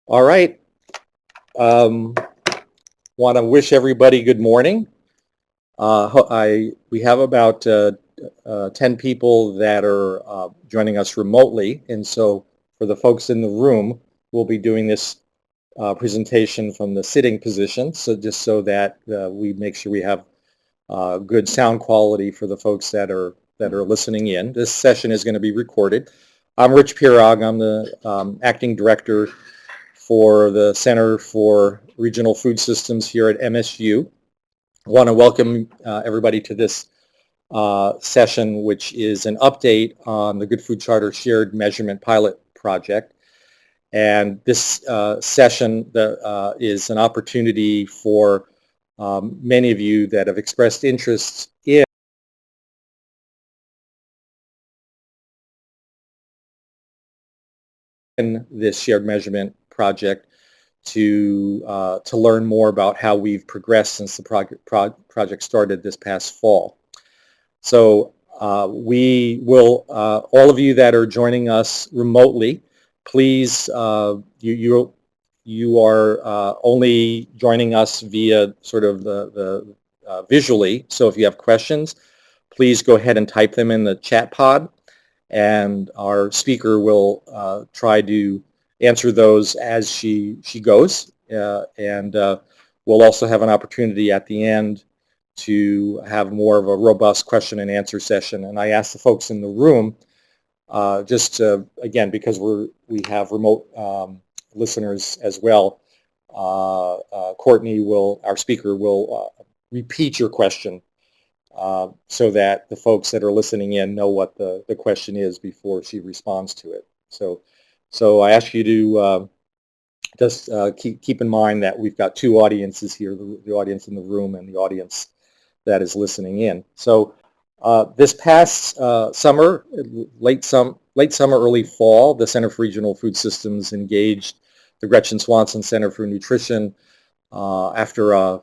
All right. Want to wish everybody good morning. We have about 10 people that are joining us remotely, and so for the folks in the room, we'll be doing this presentation from the sitting position, so just so that we make sure we have good sound quality for the folks that are listening in. This session is going to be recorded. I'm Rich Pirog. I'm the acting director for the Center for Regional Food Systems here at MSU. I want to welcome everybody to this session, which is an update on the Good Food Charter Shared Measurement Pilot Project. And this session is an opportunity for many of you that have expressed interest in this shared measurement project to learn more about how we've progressed since the project started this past fall. So we will, all of you that are joining us remotely, please, you are only joining us via sort of the visually. So if you have questions, please go ahead and type them in the chat pod, and our speaker will try to answer those as she goes. And we'll also have an opportunity at the end to have more of a robust question and answer session. And I asked the folks in the room, again, because we have remote listeners as well, Courtney our speaker will repeat your question so that the folks that are listening in know what the question is before she responds to it. So I ask you to just keep in mind that we've got two audiences here, the audience in the room and the audience that is listening in. So this past summer, late summer, early fall, the Center for Regional Food Systems engaged the Gretchen Swanson Center for Nutrition after a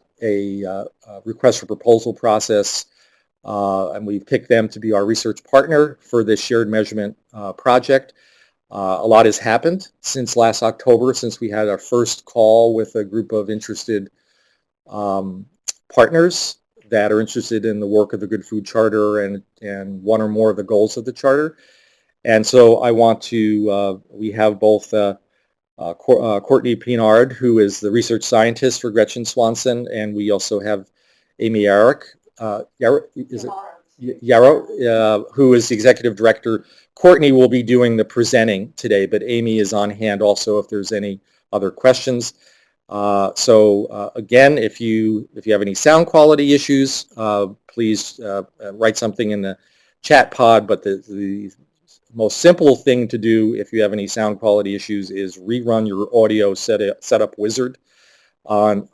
request for proposal process, and we picked them to be our research partner for this shared measurement project. A lot has happened since last October, since we had our first call with a group of interested partners that are interested in the work of the Good Food Charter and one or more of the goals of the Charter. And so I want to, we have both Courtney Pinard, who is the research scientist for Gretchen Swanson, and we also have Amy Yarrow, who is the executive director. Courtney will be doing the presenting today, but Amy is on hand also if there's any other questions. Again, if you have any sound quality issues, please write something in the chat pod, but the most simple thing to do if you have any sound quality issues is rerun your audio setup wizard on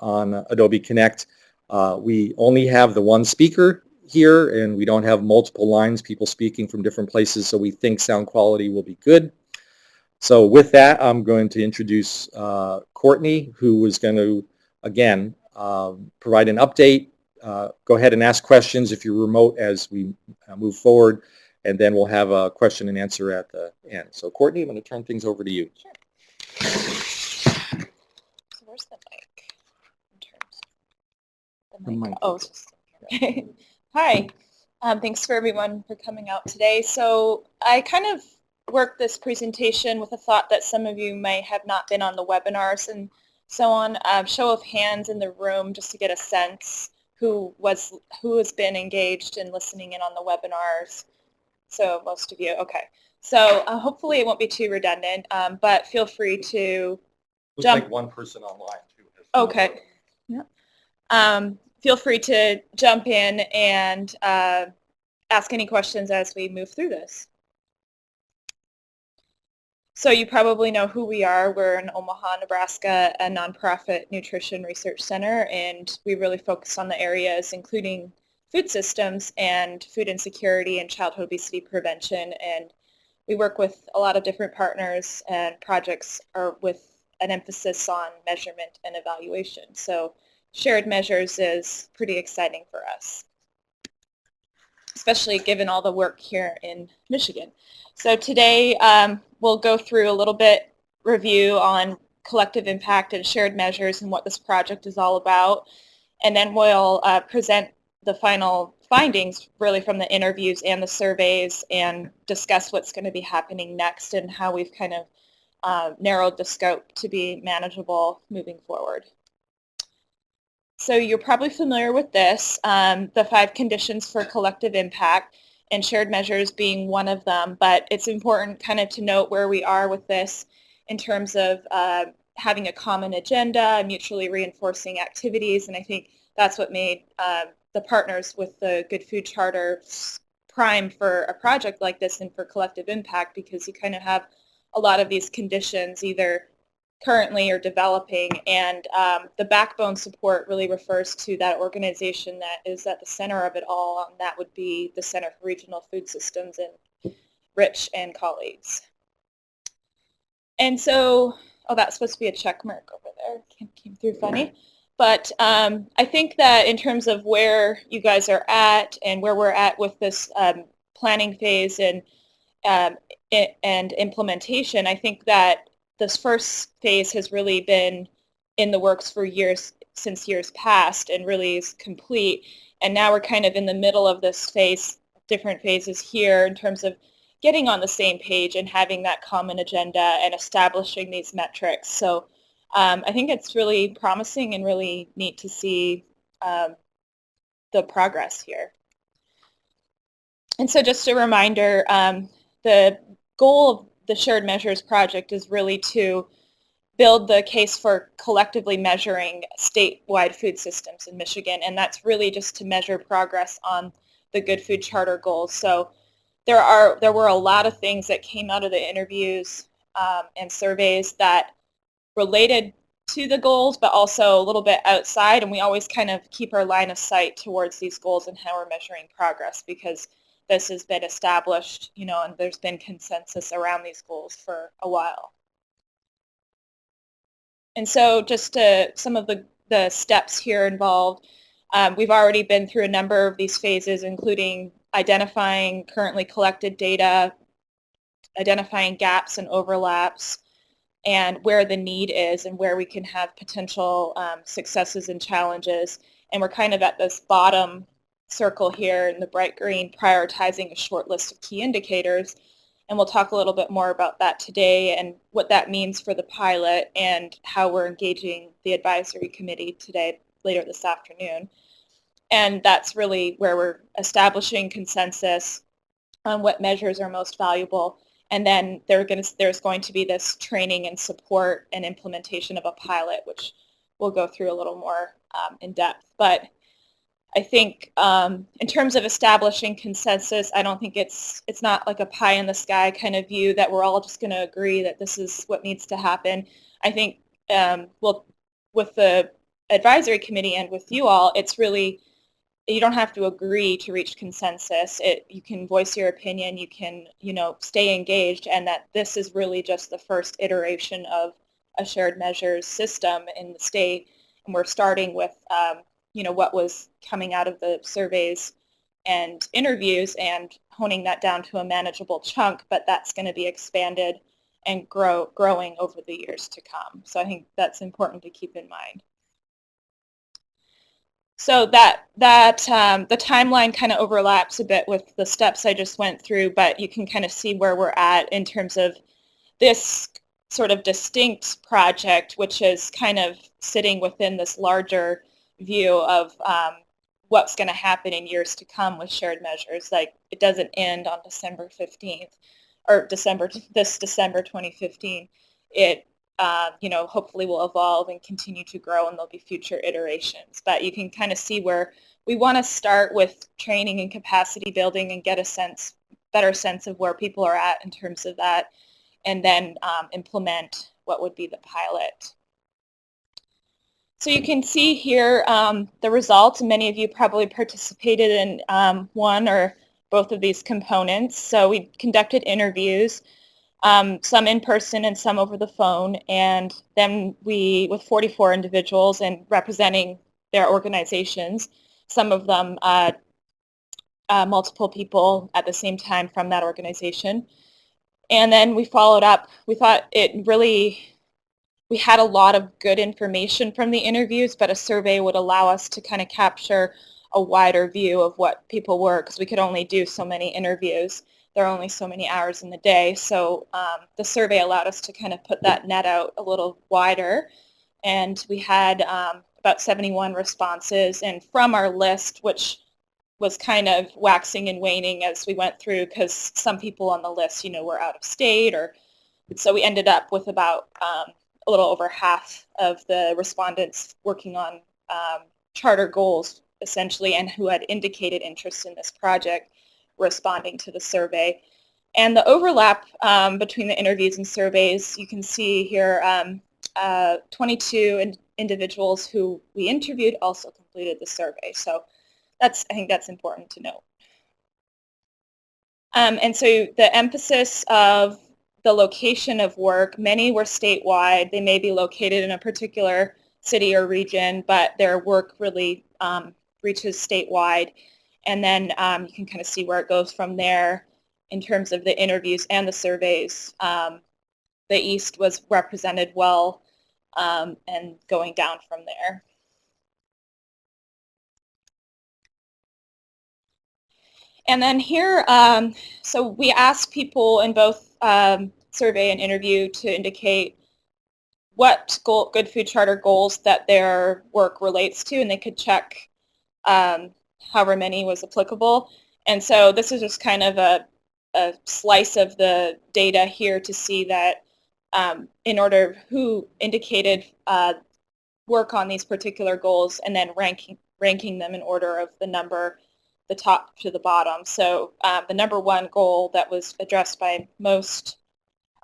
Adobe Connect. We only have the one speaker here, and we don't have multiple lines, people speaking from different places, so we think sound quality will be good. So with that, I'm going to introduce Courtney, who is going to, again, provide an update. Go ahead and ask questions if you're remote as we move forward, and then we'll have a question and answer at the end. So Courtney, I'm going to turn things over to you. Sure. So where's the mic? The mic. Oh, it's just okay. Hi. Thanks for everyone for coming out today. So I kind of worked this presentation with a thought that some of you may have not been on the webinars and so on. Show of hands in the room just to get a sense who has been engaged in listening in on the webinars. So most of you, okay. So hopefully it won't be too redundant, but feel free to jump. Looks like one person online too. Okay. Yeah. Feel free to jump in and ask any questions as we move through this. So you probably know who we are. We're in Omaha, Nebraska, a nonprofit nutrition research center, and we really focus on the areas including food systems and food insecurity and childhood obesity prevention. And we work with a lot of different partners, and projects are with an emphasis on measurement and evaluation. So shared measures is pretty exciting for us, especially given all the work here in Michigan. So today we'll go through a little bit review on collective impact and shared measures and what this project is all about. And then we'll present the final findings really from the interviews and the surveys and discuss what's going to be happening next and how we've kind of narrowed the scope to be manageable moving forward. So you're probably familiar with this, the 5 conditions for collective impact, and shared measures being one of them, but it's important kind of to note where we are with this in terms of having a common agenda, mutually reinforcing activities, and I think that's what made the partners with the Good Food Charter primed for a project like this and for collective impact, because you kind of have a lot of these conditions either currently or developing, and the backbone support really refers to that organization that is at the center of it all, and that would be the Center for Regional Food Systems and Rich and colleagues. And so, oh, that's supposed to be a check mark over there. Came through funny. But I think that in terms of where you guys are at and where we're at with this planning phase and implementation, I think that this first phase has really been in the works for years, since years past, and really is complete. And now we're kind of in the middle of this phase, different phases here in terms of getting on the same page and having that common agenda and establishing these metrics. So I think it's really promising and really neat to see the progress here. And so just a reminder, the goal of the Shared Measures Project is really to build the case for collectively measuring statewide food systems in Michigan, and that's really just to measure progress on the Good Food Charter goals. So there were a lot of things that came out of the interviews and surveys that related to the goals, but also a little bit outside, and we always kind of keep our line of sight towards these goals and how we're measuring progress, because this has been established, you know, and there's been consensus around these goals for a while. And so just some of the steps here involved, we've already been through a number of these phases, including identifying currently collected data, identifying gaps and overlaps, and where the need is and where we can have potential successes and challenges. And we're kind of at this bottom circle here in the bright green, prioritizing a short list of key indicators. And we'll talk a little bit more about that today and what that means for the pilot and how we're engaging the advisory committee today, later this afternoon. And that's really where we're establishing consensus on what measures are most valuable. And then there's going to be this training and support and implementation of a pilot, which we'll go through a little more in depth. But I think in terms of establishing consensus, I don't think it's not like a pie in the sky kind of view that we're all just going to agree that this is what needs to happen. I think with the advisory committee and with you all, it's really, you don't have to agree to reach consensus. You can voice your opinion, you can, you know, stay engaged, and that this is really just the first iteration of a shared measures system in the state. And we're starting with you know, what was coming out of the surveys and interviews and honing that down to a manageable chunk, but that's going to be expanded and growing over the years to come. So I think that's important to keep in mind. So the timeline kind of overlaps a bit with the steps I just went through, but you can kind of see where we're at in terms of this sort of distinct project, which is kind of sitting within this larger view of what's going to happen in years to come with shared measures. Like, it doesn't end on December 15th or this December 2015. It you know, hopefully will evolve and continue to grow, and there'll be future iterations. But you can kind of see where we want to start with training and capacity building and get a better sense of where people are at in terms of that, and then implement what would be the pilot. So you can see here the results, and many of you probably participated in one or both of these components. So we conducted interviews, some in person and some over the phone, and then with 44 individuals and representing their organizations, some of them multiple people at the same time from that organization. And then we followed up. We thought it really we had a lot of good information from the interviews, but a survey would allow us to kind of capture a wider view of what people were, because we could only do so many interviews. There are only so many hours in the day, so the survey allowed us to kind of put that net out a little wider, and we had about 71 responses, and from our list, which was kind of waxing and waning as we went through, because some people on the list, were out of state, or so we ended up with about a little over half of the respondents working on charter goals, essentially, and who had indicated interest in this project responding to the survey. And the overlap between the interviews and surveys, you can see here 22 individuals who we interviewed also completed the survey. So I think that's important to note. And so the emphasis of the location of work, many were statewide. They may be located in a particular city or region, but their work really reaches statewide. And then you can kind of see where it goes from there in terms of the interviews and the surveys. The East was represented well, and going down from there. And then here, so we asked people in both survey and interview to indicate what Good Food Charter goals that their work relates to, and they could check however many was applicable. And so this is just kind of a slice of the data here to see that in order who indicated work on these particular goals, and then ranking them in order of the top to the bottom. So the number one goal that was addressed by most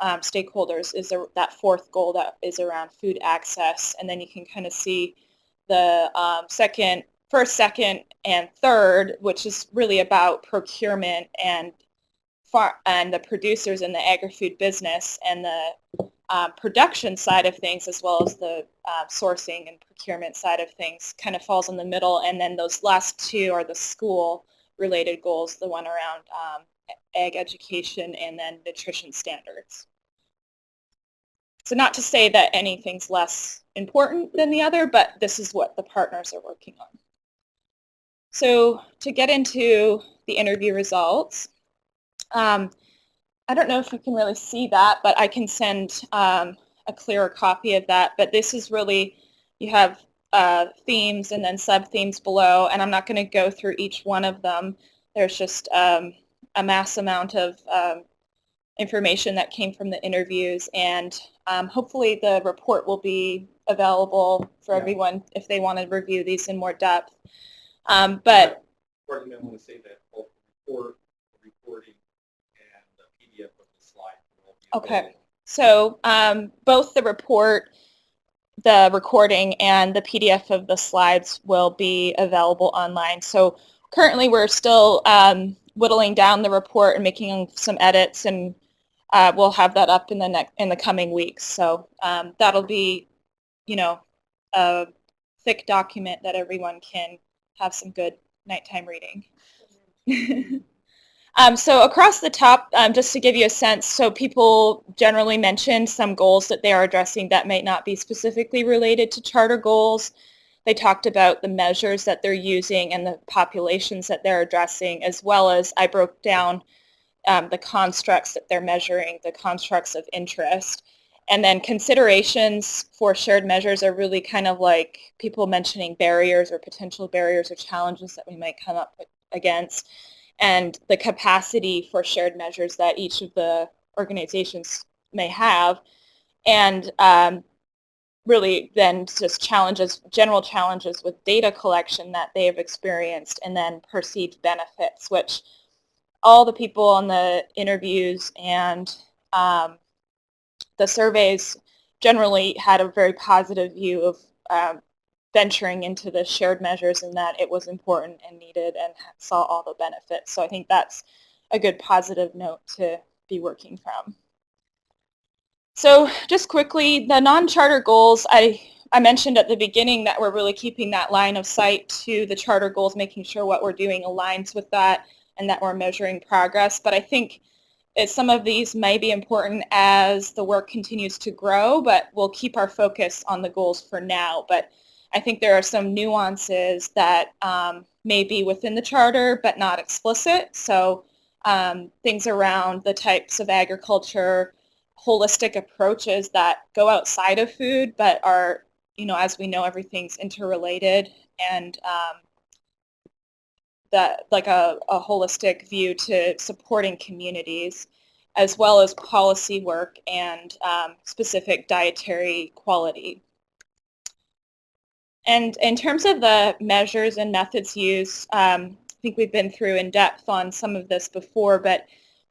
stakeholders is that fourth goal that is around food access. And then you can kind of see the first, second, and third, which is really about procurement and the producers in the agri-food business, and the production side of things, as well as the sourcing and procurement side of things, kind of falls in the middle. And then those last two are the school-related goals, the one around ag education and then nutrition standards. So not to say that anything's less important than the other, but this is what the partners are working on. So to get into the interview results, I don't know if you can really see that, but I can send a clearer copy of that. But this is really, you have themes and then sub-themes below, and I'm not going to go through each one of them. There's just a mass amount of information that came from the interviews, and hopefully the report will be available for everyone if they want to review these in more depth. But Or you may want to say that both the report, the reporting, and the PDF of the slide will be available. Okay, so both the report, the recording, and the PDF of the slides will be available online. So currently we're still whittling down the report and making some edits, and we'll have that up in the coming weeks. So that'll be, a thick document that everyone can have some good nighttime reading. So across the top, just to give you a sense, so people generally mentioned some goals that they are addressing that may not be specifically related to charter goals. They talked about the measures that they're using and the populations that they're addressing, as well as I broke down the constructs that they're measuring, the constructs of interest. And then considerations for shared measures are really kind of like people mentioning barriers or potential barriers or challenges that we might come up against, and the capacity for shared measures that each of the organizations may have, and really then just general challenges with data collection that they have experienced, and then perceived benefits, which all the people on the interviews and the surveys generally had a very positive view of venturing into the shared measures, and that it was important and needed and saw all the benefits. So I think that's a good positive note to be working from. So just quickly, the non-charter goals, I mentioned at the beginning that we're really keeping that line of sight to the charter goals, making sure what we're doing aligns with that and that we're measuring progress. But I think some of these may be important as the work continues to grow, but we'll keep our focus on the goals for now. But I think there are some nuances that may be within the charter but not explicit. So things around the types of agriculture, holistic approaches that go outside of food but are, as we know, everything's interrelated, and that like a holistic view to supporting communities, as well as policy work and specific dietary quality. And in terms of the measures and methods used, I think we've been through in depth on some of this before, but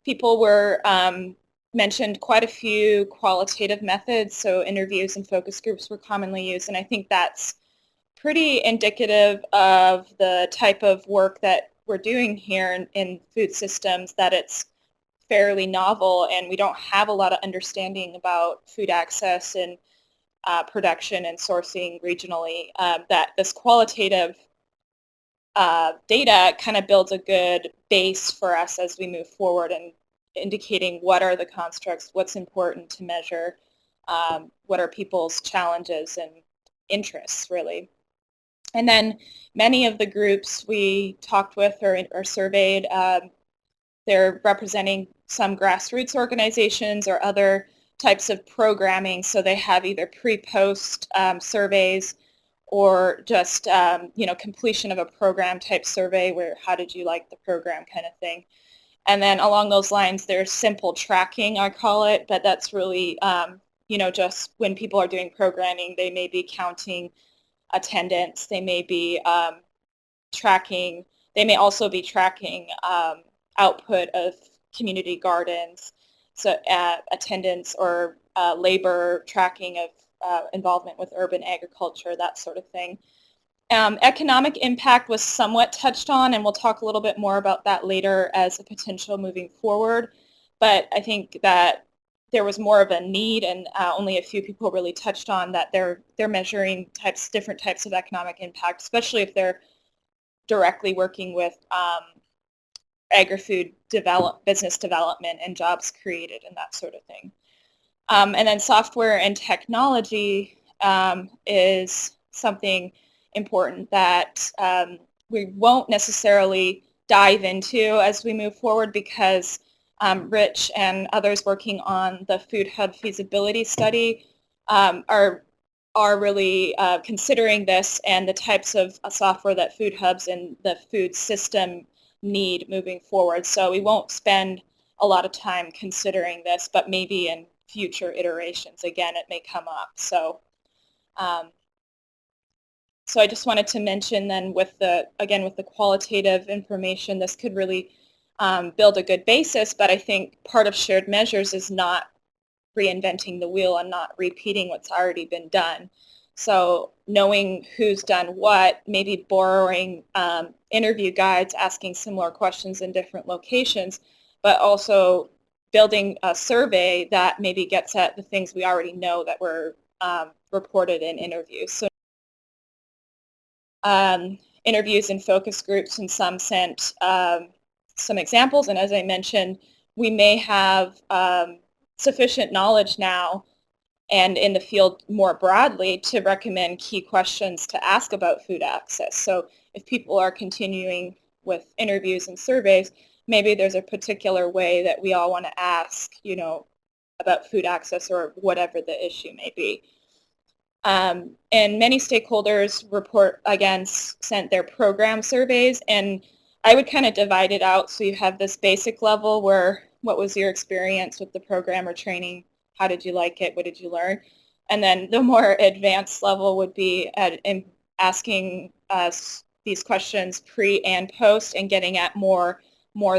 people were mentioned quite a few qualitative methods, so interviews and focus groups were commonly used, and I think that's pretty indicative of the type of work that we're doing here in food systems, that it's fairly novel and we don't have a lot of understanding about food access and production and sourcing regionally, that this qualitative data kind of builds a good base for us as we move forward, and indicating what are the constructs, what's important to measure, what are people's challenges and interests, really. And then many of the groups we talked with or surveyed, they're representing some grassroots organizations or other types of programming, so they have either pre-post surveys or just completion of a program type survey where how did you like the program kind of thing. And then along those lines, there's simple tracking, I call it, but that's really just when people are doing programming, they may be counting attendance, they may be tracking, they may also be tracking output of community gardens, so attendance or labor tracking of involvement with urban agriculture, that sort of thing. Economic impact was somewhat touched on, and we'll talk a little bit more about that later as a potential moving forward, but I think that there was more of a need, and only a few people really touched on that they're measuring different types of economic impact, especially if they're directly working with agri-food business development and jobs created and that sort of thing. And then software and technology is something important that we won't necessarily dive into as we move forward, because Rich and others working on the Food Hub feasibility study are really considering this and the types of software that food hubs and the food system need moving forward. So we won't spend a lot of time considering this, but maybe in future iterations, again, it may come up. So so I just wanted to mention then with the qualitative information, this could really build a good basis, but I think part of shared measures is not reinventing the wheel and not repeating what's already been done. So knowing who's done what, maybe borrowing interview guides, asking similar questions in different locations, but also building a survey that maybe gets at the things we already know that were reported in interviews. So interviews and focus groups, and some sent some examples, and as I mentioned, we may have sufficient knowledge now and in the field more broadly to recommend key questions to ask about food access. So if people are continuing with interviews and surveys, maybe there's a particular way that we all want to ask, about food access or whatever the issue may be. And many stakeholders sent their program surveys, and I would kind of divide it out. So you have this basic level where, what was your experience with the program or training? How did you like it? What did you learn? And then the more advanced level would be asking us these questions pre and post, and getting at more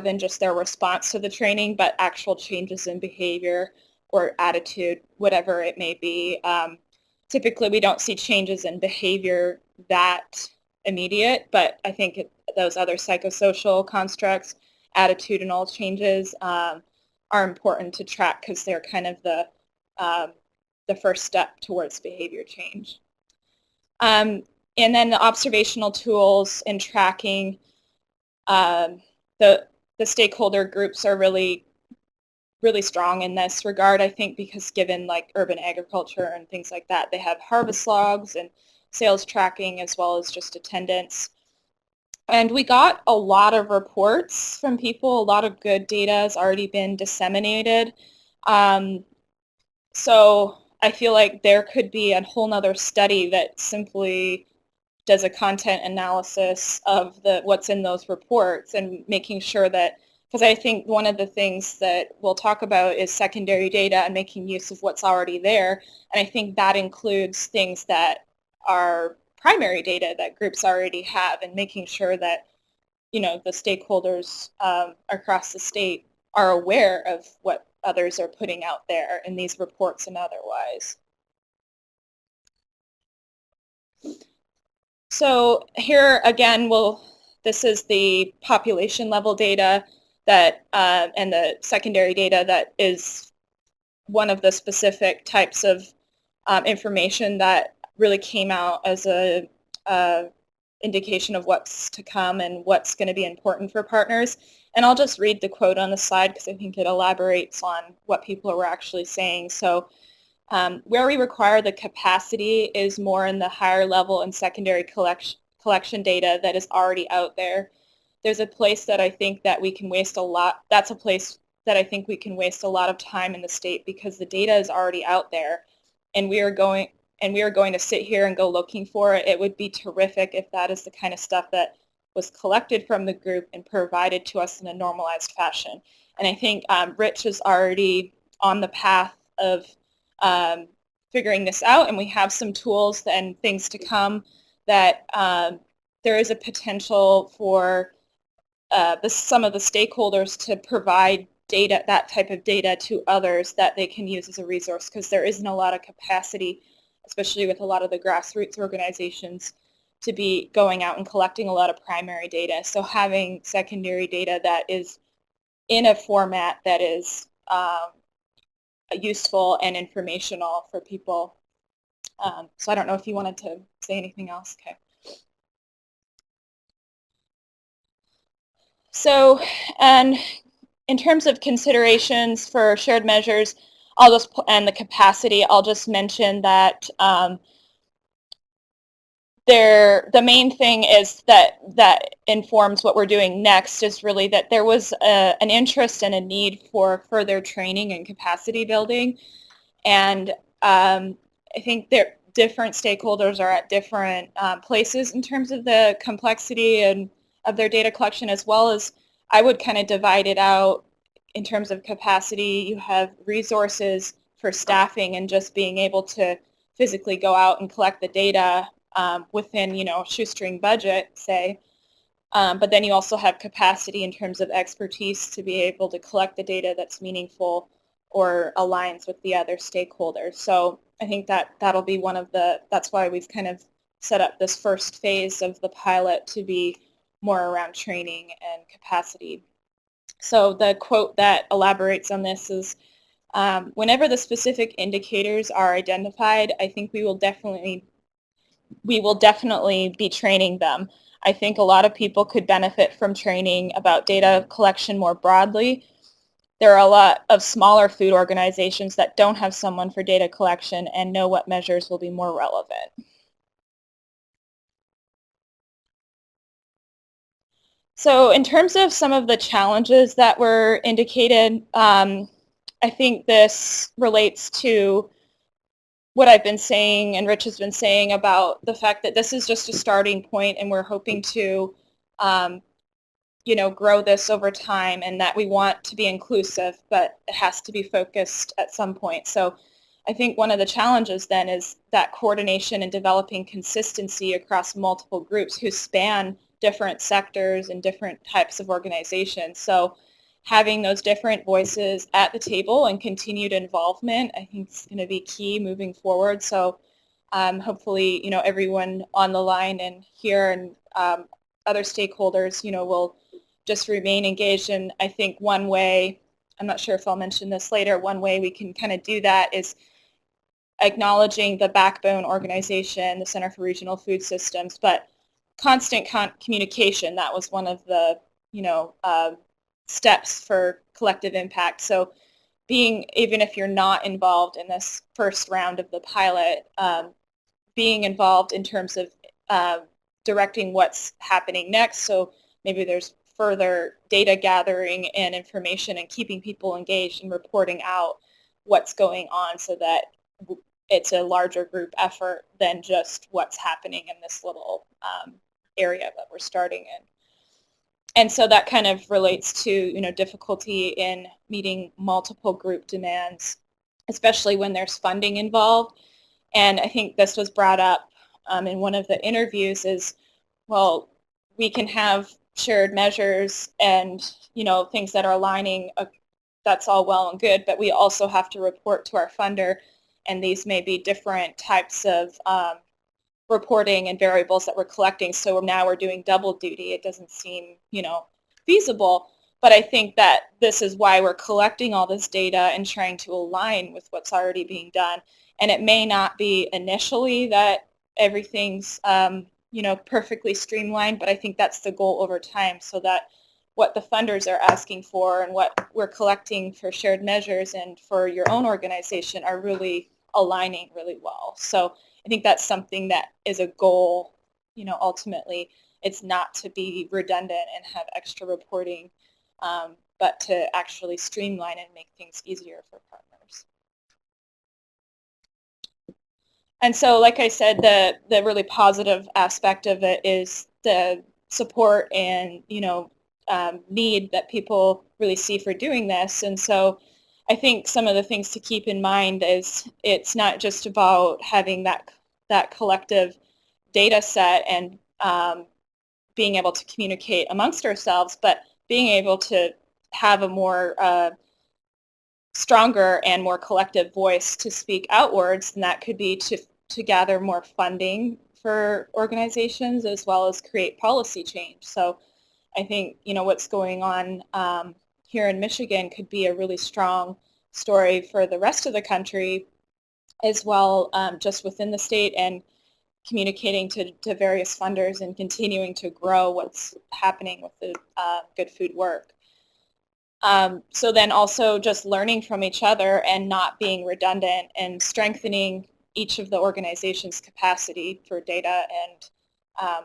than just their response to the training, but actual changes in behavior or attitude, whatever it may be. Typically, we don't see changes in behavior that immediate, but I think those other psychosocial constructs, attitudinal changes, are important to track, because they're kind of the first step towards behavior change. And then the observational tools and tracking, the stakeholder groups are really really strong in this regard, I think, because given like urban agriculture and things like that, they have harvest logs and sales tracking as well as just attendance. And we got a lot of reports from people. A lot of good data has already been disseminated. So I feel like there could be a whole nother study that simply does a content analysis of what's in those reports and making sure that, because I think one of the things that we'll talk about is secondary data and making use of what's already there. And I think that includes things that are primary data that groups already have, and making sure that, you know, the stakeholders across the state are aware of what others are putting out there in these reports and otherwise. So here again, this is the population level data that and the secondary data that is one of the specific types of information that really came out as a indication of what's to come and what's going to be important for partners. And I'll just read the quote on the slide because I think it elaborates on what people were actually saying. So where we require the capacity is more in the higher level and secondary collection data that is already out there. There's a place that I think that we can waste a lot. That's a place that I think we can waste a lot of time in the state because the data is already out there, and we are going to sit here and go looking for it. It would be terrific if that is the kind of stuff that was collected from the group and provided to us in a normalized fashion. And I think Rich is already on the path of figuring this out, and we have some tools and things to come that there is a potential for some of the stakeholders to provide data, that type of data, to others that they can use as a resource, because there isn't a lot of capacity, especially with a lot of the grassroots organizations, to be going out and collecting a lot of primary data. So having secondary data that is in a format that is useful and informational for people. So I don't know if you wanted to say anything else. Okay. So, and in terms of considerations for shared measures, and the capacity, I'll just mention that the main thing is that informs what we're doing next is really that there was an interest and a need for further training and capacity building. And I think different stakeholders are at different places in terms of the complexity and of their data collection, as well as I would kind of divide it out in terms of capacity. You have resources for staffing and just being able to physically go out and collect the data within, you know, shoestring budget, say. But then you also have capacity in terms of expertise to be able to collect the data that's meaningful or aligns with the other stakeholders. So I think that'll be that's why we've kind of set up this first phase of the pilot to be more around training and capacity. So the quote that elaborates on this is, whenever the specific indicators are identified, I think we will definitely be training them. I think a lot of people could benefit from training about data collection more broadly. There are a lot of smaller food organizations that don't have someone for data collection and know what measures will be more relevant. So in terms of some of the challenges that were indicated, I think this relates to what I've been saying and Rich has been saying about the fact that this is just a starting point and we're hoping to you know, grow this over time, and that we want to be inclusive, but it has to be focused at some point. So I think one of the challenges then is that coordination and developing consistency across multiple groups who span different sectors and different types of organizations. So having those different voices at the table and continued involvement, I think, is going to be key moving forward. So hopefully, you know, everyone on the line and here and other stakeholders, you know, will just remain engaged. And I think one way, I'm not sure if I'll mention this later, one way we can kind of do that is acknowledging the backbone organization, the Center for Regional Food Systems, but constant communication. That was one of the, you know, steps for collective impact. So even if you're not involved in this first round of the pilot, being involved in terms of directing what's happening next. So maybe there's further data gathering and information and keeping people engaged and reporting out what's going on so that it's a larger group effort than just what's happening in this little area that we're starting in. And so that kind of relates to, difficulty in meeting multiple group demands, especially when there's funding involved. And I think this was brought up in one of the interviews is, well, we can have shared measures and, things that are aligning, that's all well and good, but we also have to report to our funder, and these may be different types of reporting and variables that we're collecting. So now we're doing double duty. It doesn't seem, feasible. But I think that this is why we're collecting all this data and trying to align with what's already being done. And it may not be initially that everything's, perfectly streamlined, but I think that's the goal over time, so that what the funders are asking for and what we're collecting for shared measures and for your own organization are really aligning really well. So I think that's something that is a goal, ultimately. It's not to be redundant and have extra reporting, but to actually streamline and make things easier for partners. And so, like I said, the really positive aspect of it is the support and, need that people really see for doing this. And so I think some of the things to keep in mind is it's not just about having that collective data set and being able to communicate amongst ourselves, but being able to have a more stronger and more collective voice to speak outwards, and that could be to gather more funding for organizations as well as create policy change. So I think, what's going on here in Michigan could be a really strong story for the rest of the country as well, just within the state, and communicating to various funders and continuing to grow what's happening with the good food work. So then also just learning from each other and not being redundant and strengthening each of the organization's capacity for data and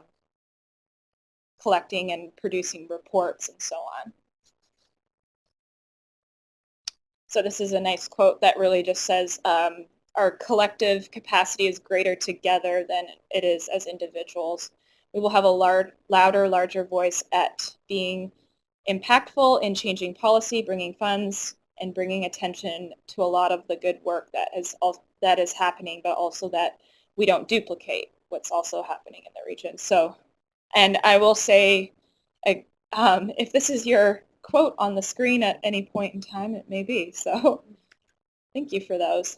collecting and producing reports and so on. So this is a nice quote that really just says, our collective capacity is greater together than it is as individuals. We will have a louder, larger voice at being impactful in changing policy, bringing funds, and bringing attention to a lot of the good work that is happening, but also that we don't duplicate what's also happening in the region. So, and I will say, if this is your quote on the screen at any point in time, it may be. So thank you for those.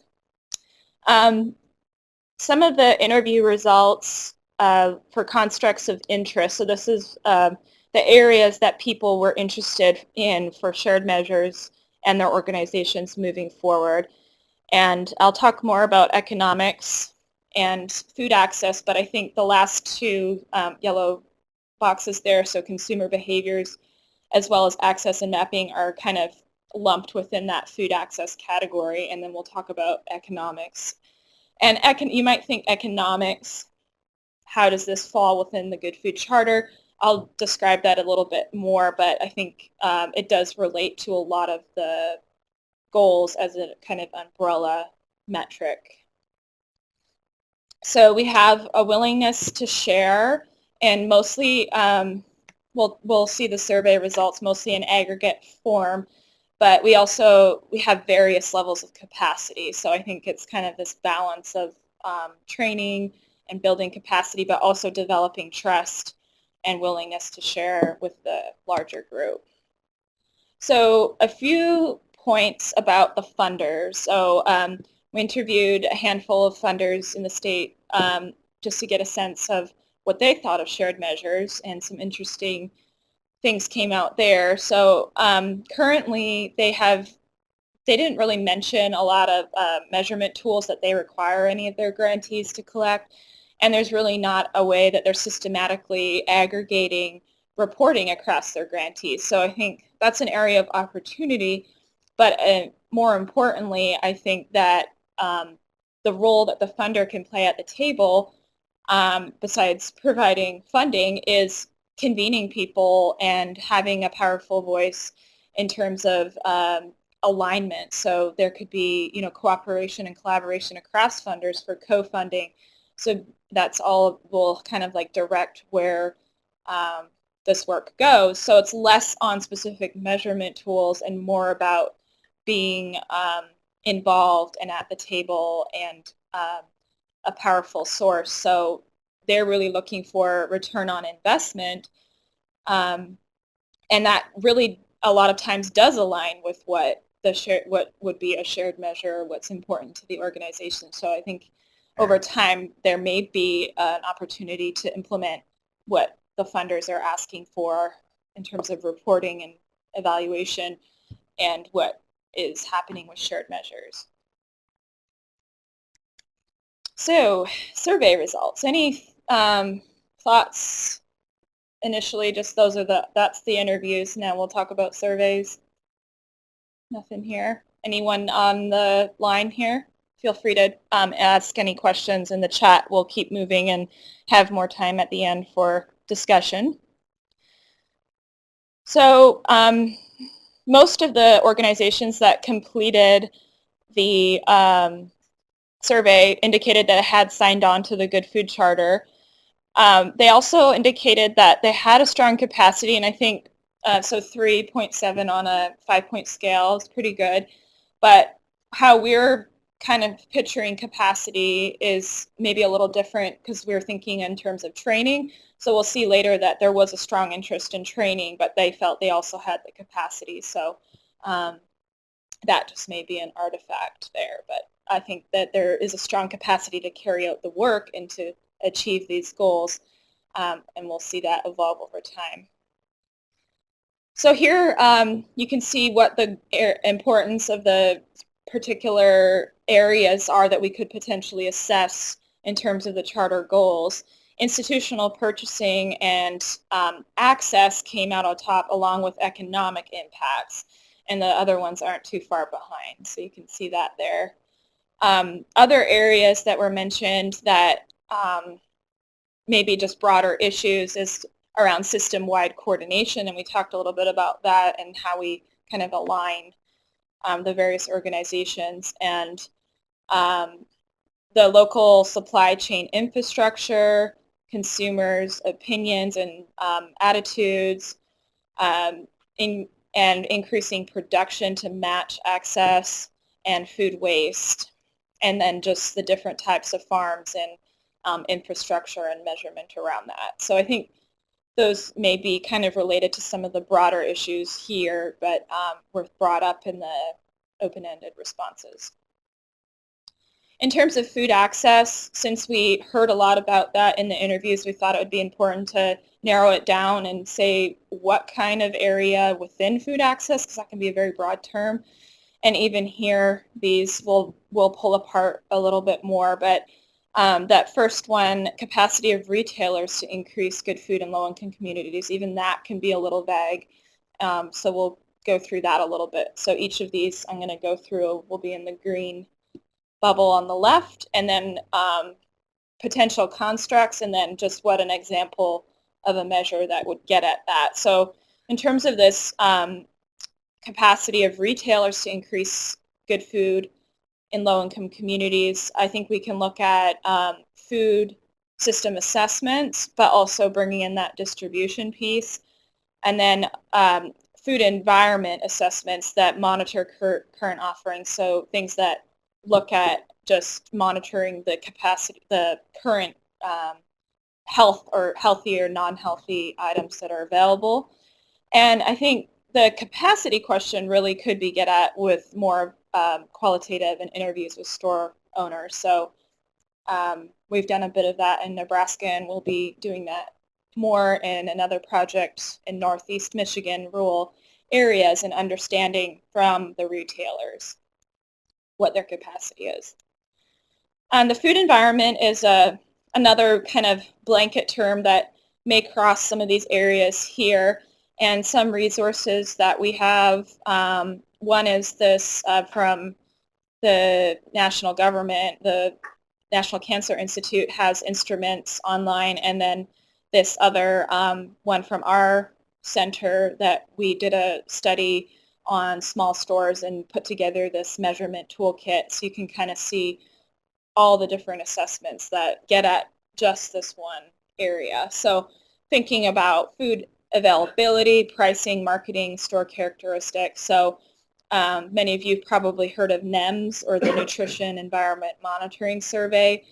Some of the interview results for constructs of interest. So this is the areas that people were interested in for shared measures and their organizations moving forward. And I'll talk more about economics and food access, but I think the last two yellow boxes there, so consumer behaviors as well as access and mapping, are kind of lumped within that food access category, and then we'll talk about economics. And you might think economics, how does this fall within the Good Food Charter? I'll describe that a little bit more, but I think it does relate to a lot of the goals as a kind of umbrella metric. So we have a willingness to share, and mostly we'll see the survey results mostly in aggregate form, but we have various levels of capacity. So I think it's kind of this balance of training and building capacity, but also developing trust and willingness to share with the larger group. So a few points about the funders. So we interviewed a handful of funders in the state just to get a sense of what they thought of shared measures, and some interesting things came out there. So currently they didn't really mention a lot of measurement tools that they require any of their grantees to collect, and there's really not a way that they're systematically aggregating reporting across their grantees. So I think that's an area of opportunity, But more importantly, I think that the role that the funder can play at the table, besides providing funding, is convening people and having a powerful voice in terms of alignment. So there could be, cooperation and collaboration across funders for co-funding. So that's all will kind of like direct where this work goes. So it's less on specific measurement tools and more about being involved and at the table and a powerful source. So they're really looking for return on investment, and that really a lot of times does align with what would be a shared measure, what's important to the organization. So I think over time there may be an opportunity to implement what the funders are asking for in terms of reporting and evaluation and what is happening with shared measures. So, survey results. Any thoughts initially? Just that's the interviews. Now we'll talk about surveys. Nothing here. Anyone on the line here? Feel free to ask any questions in the chat. We'll keep moving and have more time at the end for discussion. So most of the organizations that completed the survey indicated that it had signed on to the Good Food Charter. They also indicated that they had a strong capacity, and I think so 3.7 on a 5-point scale is pretty good. But how we're kind of picturing capacity is maybe a little different because we're thinking in terms of training. So we'll see later that there was a strong interest in training, but they felt they also had the capacity. So that just may be an artifact there. But I think that there is a strong capacity to carry out the work and to achieve these goals, and we'll see that evolve over time. So here you can see what the importance of the particular areas are that we could potentially assess in terms of the charter goals. Institutional purchasing and access came out on top along with economic impacts, and the other ones aren't too far behind, so you can see that there. Other areas that were mentioned that maybe just broader issues is around system-wide coordination, and we talked a little bit about that and how we kind of align the various organizations, and the local supply chain infrastructure, consumers' opinions and attitudes, and increasing production to match access and food waste, and then just the different types of farms and infrastructure and measurement around that. So I think those may be kind of related to some of the broader issues here, but were brought up in the open-ended responses. In terms of food access, since we heard a lot about that in the interviews, we thought it would be important to narrow it down and say what kind of area within food access, because that can be a very broad term. And even here, these will pull apart a little bit more. But that first one, capacity of retailers to increase good food in low-income communities, even that can be a little vague. So we'll go through that a little bit. So each of these I'm going to go through will be in the green bubble on the left, and then potential constructs, and then just what an example of a measure that would get at that. So in terms of this capacity of retailers to increase good food in low-income communities, I think we can look at food system assessments, but also bringing in that distribution piece, and then food environment assessments that monitor current offerings, so things that look at just monitoring the capacity, the current health or healthy or non-healthy items that are available. And I think the capacity question really could be get at with more qualitative and interviews with store owners. So we've done a bit of that in Nebraska, and we'll be doing that more in another project in Northeast Michigan, rural areas, and understanding from the retailers what their capacity is. And the food environment is another kind of blanket term that may cross some of these areas here, and some resources that we have One is this from the national government. The National Cancer Institute has instruments online, and then this other one from our center that we did a study on small stores and put together this measurement toolkit so you can kind of see all the different assessments that get at just this one area. So thinking about food availability, pricing, marketing, store characteristics. So many of you have probably heard of NEMS, or the Nutrition Environment Monitoring Survey,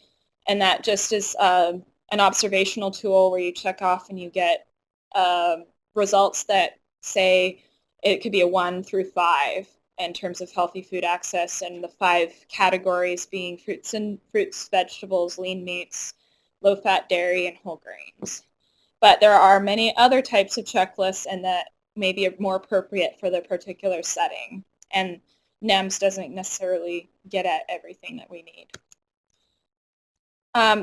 and that just is an observational tool where you check off and you get results that say it could be a 1 through 5 in terms of healthy food access, and the 5 categories being fruits, vegetables, lean meats, low-fat dairy, and whole grains. But there are many other types of checklists, and that may be more appropriate for the particular setting. And NEMS doesn't necessarily get at everything that we need.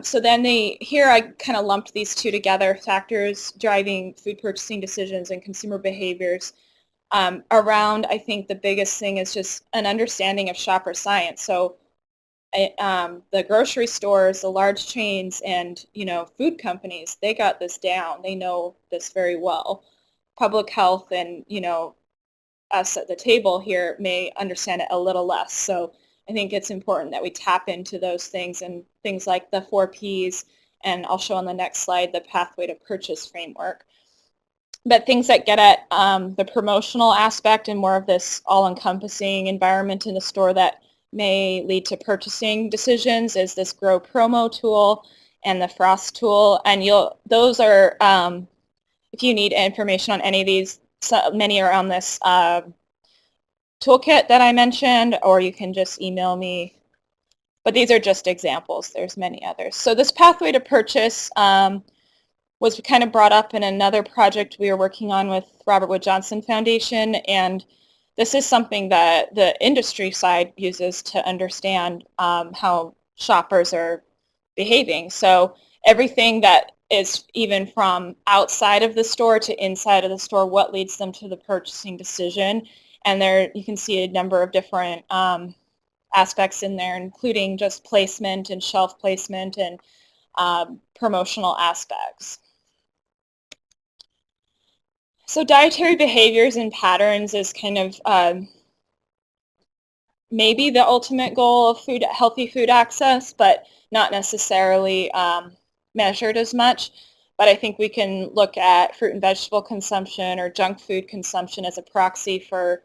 So then here I kind of lumped these two together: factors driving food purchasing decisions and consumer behaviors. Around, I think the biggest thing is just an understanding of shopper science. So the grocery stores, the large chains, and food companies, they got this down. They know this very well. Public health and us at the table here may understand it a little less. So I think it's important that we tap into those things, and things like the 4 Ps, and I'll show on the next slide the pathway to purchase framework. But things that get at the promotional aspect and more of this all-encompassing environment in the store that may lead to purchasing decisions is this Grow Promo tool and the Frost tool. And those are, if you need information on any of these, many are on this toolkit that I mentioned, or you can just email me. But these are just examples. There's many others. So this pathway to purchase was kind of brought up in another project we were working on with Robert Wood Johnson Foundation, and this is something that the industry side uses to understand how shoppers are behaving. So everything that is even from outside of the store to inside of the store, what leads them to the purchasing decision. And there you can see a number of different aspects in there, including just placement and shelf placement and promotional aspects. So dietary behaviors and patterns is kind of maybe the ultimate goal of healthy food access, but not necessarily measured as much. But I think we can look at fruit and vegetable consumption or junk food consumption as a proxy for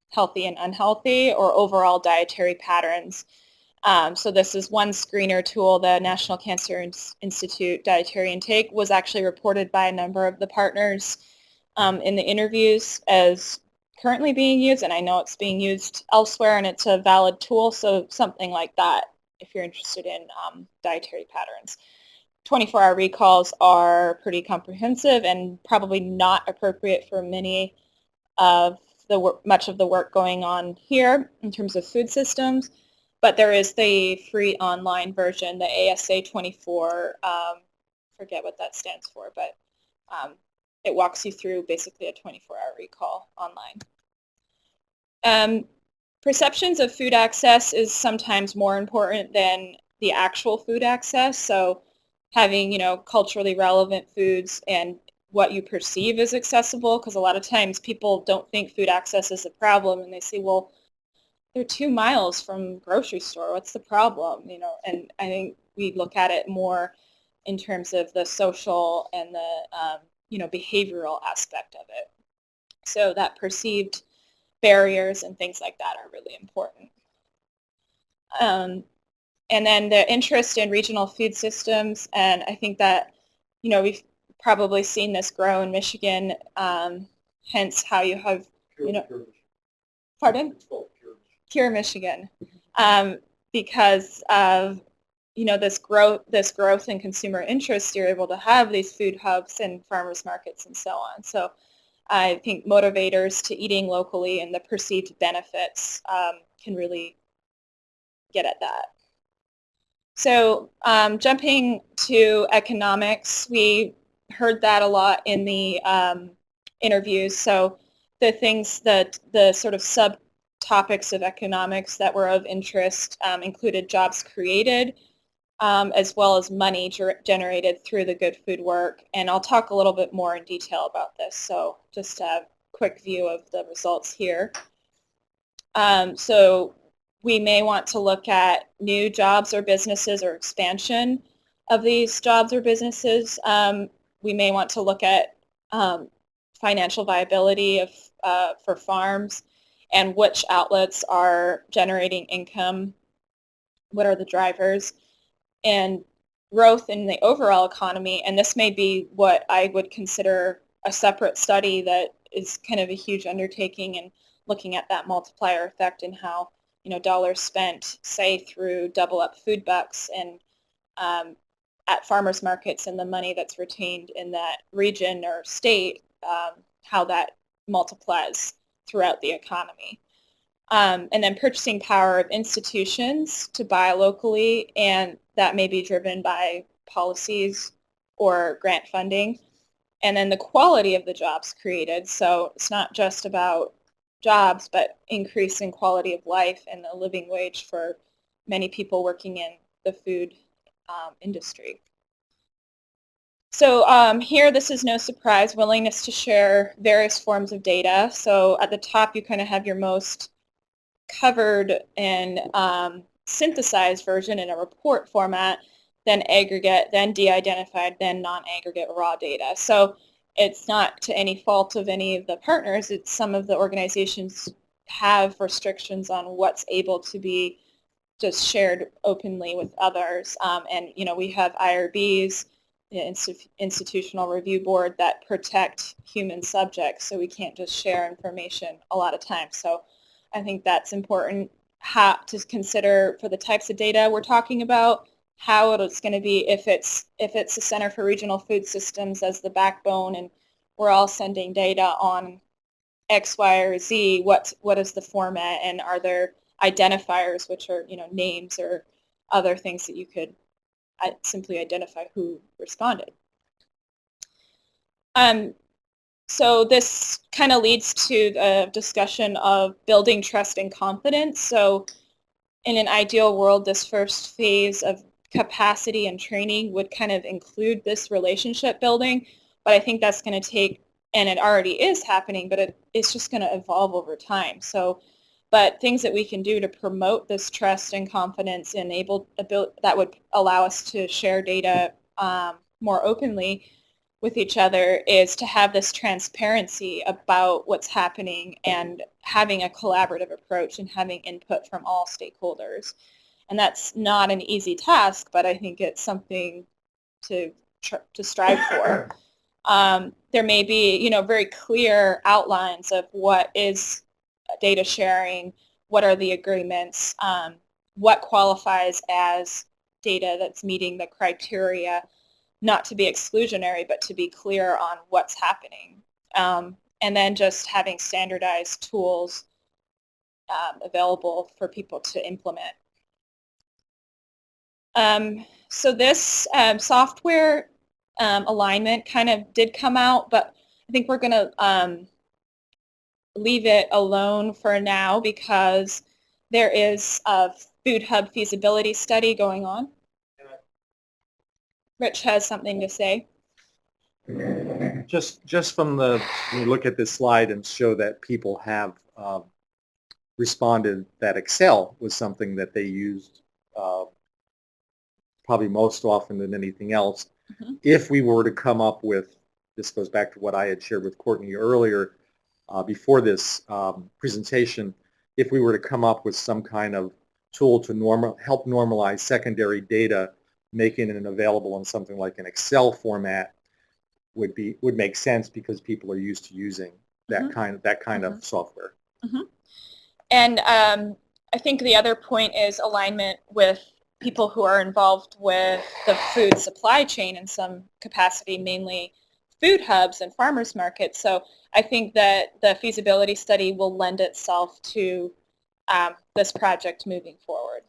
healthy and unhealthy, or overall dietary patterns. So this is one screener tool. The National Cancer Institute dietary intake was actually reported by a number of the partners in the interviews as currently being used, and I know it's being used elsewhere, and it's a valid tool. So something like that if you're interested in dietary patterns. 24-hour recalls are pretty comprehensive and probably not appropriate for much of the work going on here in terms of food systems. But there is the free online version, the ASA 24, forget what that stands for, but it walks you through basically a 24-hour recall online. Perceptions of food access is sometimes more important than the actual food access. So having, culturally relevant foods and what you perceive as accessible, because a lot of times people don't think food access is a problem, and they say, well, they're 2 miles from grocery store. What's the problem? And I think we look at it more in terms of the social and the behavioral aspect of it. So that perceived barriers and things like that are really important. And then the interest in regional food systems, and I think that we've probably seen this grow in Michigan. Hence how you have pardon. Pure Michigan, because of this growth in consumer interest, you're able to have these food hubs and farmers markets and so on. So I think motivators to eating locally and the perceived benefits can really get at that. So jumping to economics, we heard that a lot in the interviews. So the things that the sort of subtopics of economics that were of interest included jobs created, as well as money generated through the good food work. And I'll talk a little bit more in detail about this. So just a quick view of the results here. So we may want to look at new jobs or businesses or expansion of these jobs or businesses. We may want to look at financial viability of, for farms and which outlets are generating income, what are the drivers, and growth in the overall economy. And this may be what I would consider a separate study that is kind of a huge undertaking, and looking at that multiplier effect and how, you know, dollars spent, say, through Double Up food bucks and at farmers markets, and the money that's retained in that region or state, how that multiplies throughout the economy. And then purchasing power of institutions to buy locally, and that may be driven by policies or grant funding. And then the quality of the jobs created. So it's not just about jobs, but increase in quality of life and the living wage for many people working in the food industry. So here, this is no surprise, willingness to share various forms of data. So at the top, you kind of have your most covered and synthesized version in a report format, then aggregate, then de-identified, then non-aggregate raw data. So it's not to any fault of any of the partners. It's some of the organizations have restrictions on what's able to be just shared openly with others. And, you know, we have IRBs, the Institutional Review Board, that protect human subjects, so we can't just share information a lot of times. So I think that's important to consider for the types of data we're talking about, how it's going to be if it's the Center for Regional Food Systems as the backbone, and we're all sending data on X, Y, or Z. What is the format, and are there identifiers, which are, you know, names or other things that you could simply identify who responded. So this kind of leads to the discussion of building trust and confidence. So in an ideal world, this first phase of capacity and training would kind of include this relationship building, but I think that's going to take, and it already is happening, but it's just going to evolve over time. So, but things that we can do to promote this trust and confidence, that would allow us to share data more openly with each other, is to have this transparency about what's happening and having a collaborative approach and having input from all stakeholders. And that's not an easy task, but I think it's something to strive for. There may be, you know, very clear outlines of what is data sharing, what are the agreements, what qualifies as data that's meeting the criteria, not to be exclusionary, but to be clear on what's happening. And then just having standardized tools available for people to implement. So this software alignment kind of did come out, but I think we're going to leave it alone for now because there is a Food Hub feasibility study going on. Rich has something to say. Just from when you look at this slide and show that people have responded that Excel was something that they used probably most often than anything else. Mm-hmm. If we were to come up with, this goes back to what I had shared with Courtney earlier before this presentation, if we were to come up with some kind of tool to help normalize secondary data, making it available in something like an Excel format would make sense because people are used to using that mm-hmm. kind mm-hmm. of software. Mm-hmm. And I think the other point is alignment with people who are involved with the food supply chain in some capacity, mainly food hubs and farmers markets. So I think that the feasibility study will lend itself to this project moving forward.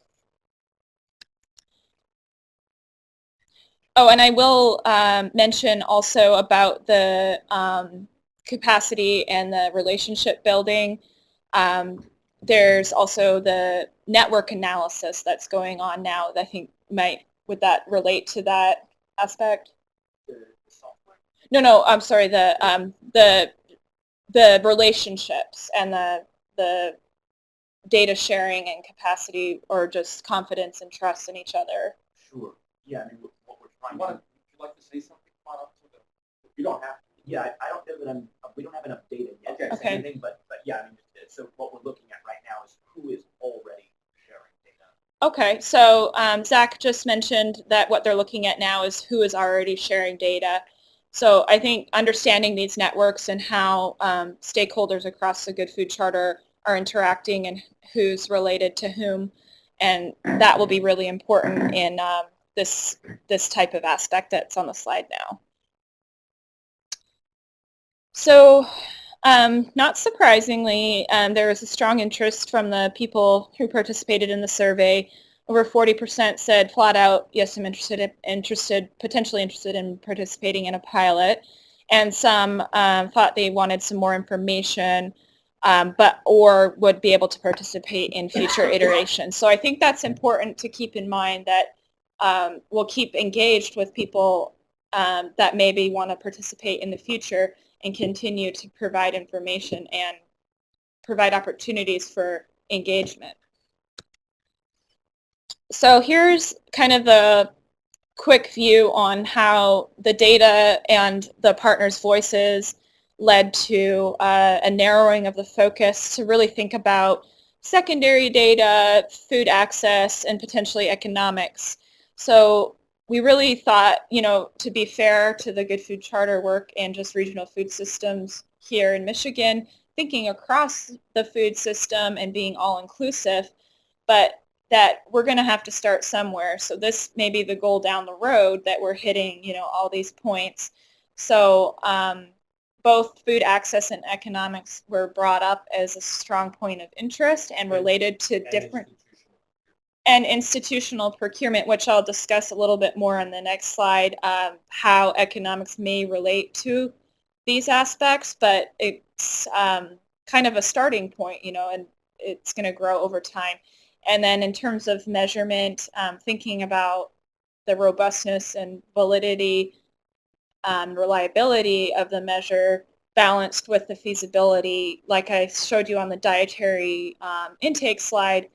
Oh, and I will mention also about the capacity and the relationship building. There's also the network analysis that's going on now that I think would that relate to that aspect? No, I'm sorry, the relationships and the data sharing and capacity, or just confidence and trust in each other. Sure. Yeah, I mean, what we're trying to. Would you like to say something up to the? You don't have to. Yeah, I don't know that we don't have enough data yet. Okay. Anything, but yeah, I mean, so what we're looking at right now is who is already sharing data. Okay, so Zach just mentioned that what they're looking at now is who is already sharing data. So I think understanding these networks and how stakeholders across the Good Food Charter are interacting and who's related to whom, and that will be really important in this type of aspect that's on the slide now. So not surprisingly, there was a strong interest from the people who participated in the survey. Over 40% said flat out, yes, I'm potentially interested in participating in a pilot. And some thought they wanted some more information, or would be able to participate in future iterations. So I think that's important to keep in mind, that we'll keep engaged with people that maybe want to participate in the future, and continue to provide information and provide opportunities for engagement. So here's kind of the quick view on how the data and the partners' voices led to a narrowing of the focus to really think about secondary data, food access, and potentially economics. So we really thought, to be fair to the Good Food Charter work and just regional food systems here in Michigan, thinking across the food system and being all-inclusive, but that we're going to have to start somewhere. So this may be the goal down the road, that we're hitting, all these points. So both food access and economics were brought up as a strong point of interest and related to different and institutional procurement, which I'll discuss a little bit more on the next slide, how economics may relate to these aspects, but it's kind of a starting point, and it's going to grow over time. And then in terms of measurement, thinking about the robustness and validity, reliability of the measure, balanced with the feasibility, like I showed you on the dietary intake slide.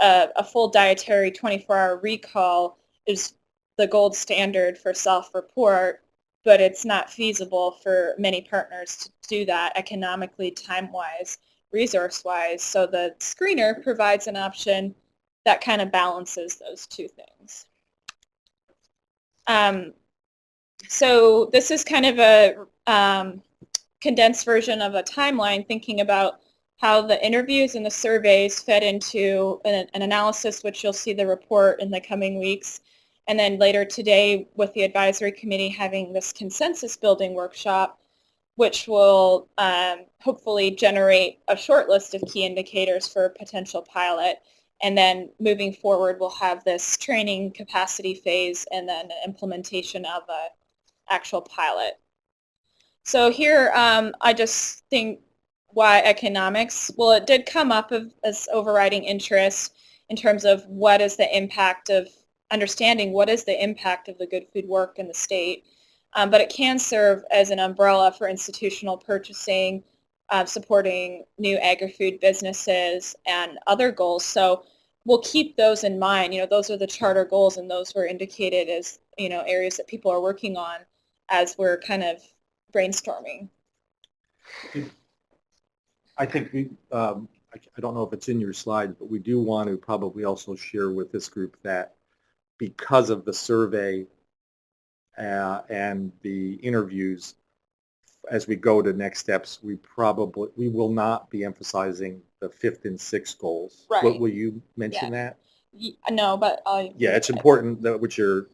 A full dietary 24-hour recall is the gold standard for self-report, but it's not feasible for many partners to do that economically, time-wise, resource-wise. So the screener provides an option that kind of balances those two things. So this is kind of a condensed version of a timeline, thinking about how the interviews and the surveys fed into an analysis, which you'll see the report in the coming weeks. And then later today, with the advisory committee having this consensus building workshop, which will hopefully generate a short list of key indicators for a potential pilot. And then moving forward, we'll have this training capacity phase and then implementation of an actual pilot. So here, I just think, why economics? Well, it did come up as overriding interest in terms of what is the impact of understanding what is the impact of the good food work in the state. But it can serve as an umbrella for institutional purchasing, supporting new agri-food businesses and other goals. So we'll keep those in mind. Those are the charter goals, and those were indicated as, areas that people are working on as we're kind of brainstorming. I think I don't know if it's in your slides, but we do want to probably also share with this group that because of the survey and the interviews, as we go to next steps, we will not be emphasizing the 5th and 6th goals. Right. Will you mention that? No, but yeah, it's important that with your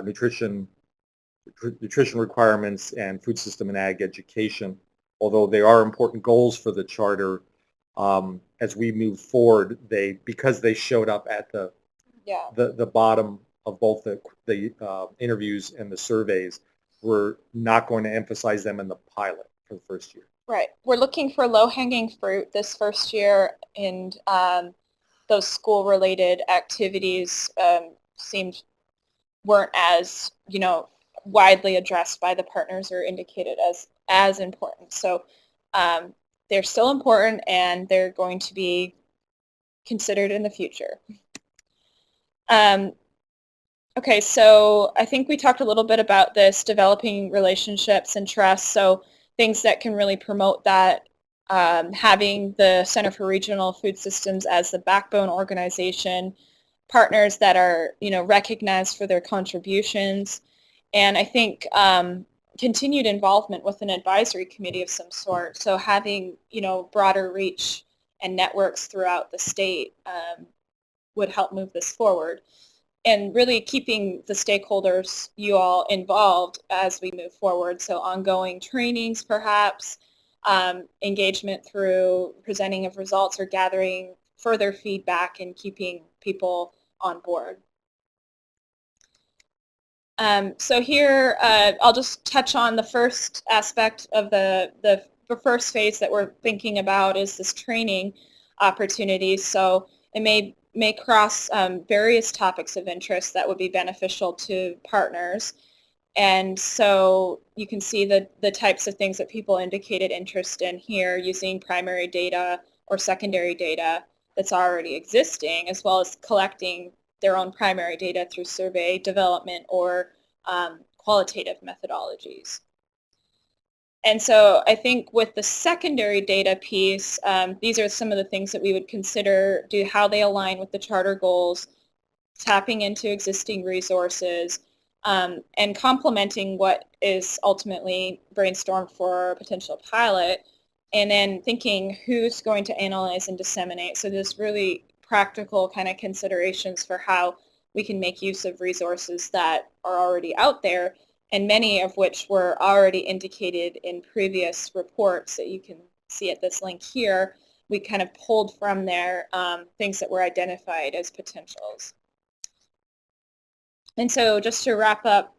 nutrition requirements and food system and ag education, although they are important goals for the charter, as we move forward, because they showed up at the bottom of both the interviews and the surveys, we're not going to emphasize them in the pilot. for the first year. Right. We're looking for low-hanging fruit this first year, and those school-related activities weren't as, widely addressed by the partners or indicated as important. So they're still important, and they're going to be considered in the future. Okay, so I think we talked a little bit about this, developing relationships and trust. So things that can really promote that, having the Center for Regional Food Systems as the backbone organization, partners that are, recognized for their contributions, and I think continued involvement with an advisory committee of some sort. So having, broader reach and networks throughout the state would help move this forward. And really keeping the stakeholders, you all, involved as we move forward. So ongoing trainings, perhaps, engagement through presenting of results or gathering further feedback and keeping people on board. So here, I'll just touch on the first aspect of the first phase that we're thinking about is this training opportunity. So it may cross various topics of interest that would be beneficial to partners. And so you can see the types of things that people indicated interest in here, using primary data or secondary data that's already existing, as well as collecting their own primary data through survey development or qualitative methodologies. And so I think with the secondary data piece, these are some of the things that we would consider, how they align with the charter goals, tapping into existing resources, and complementing what is ultimately brainstormed for a potential pilot, and then thinking who's going to analyze and disseminate. So there's really practical kind of considerations for how we can make use of resources that are already out there, and many of which were already indicated in previous reports that you can see at this link here. We kind of pulled from there things that were identified as potentials. And so just to wrap up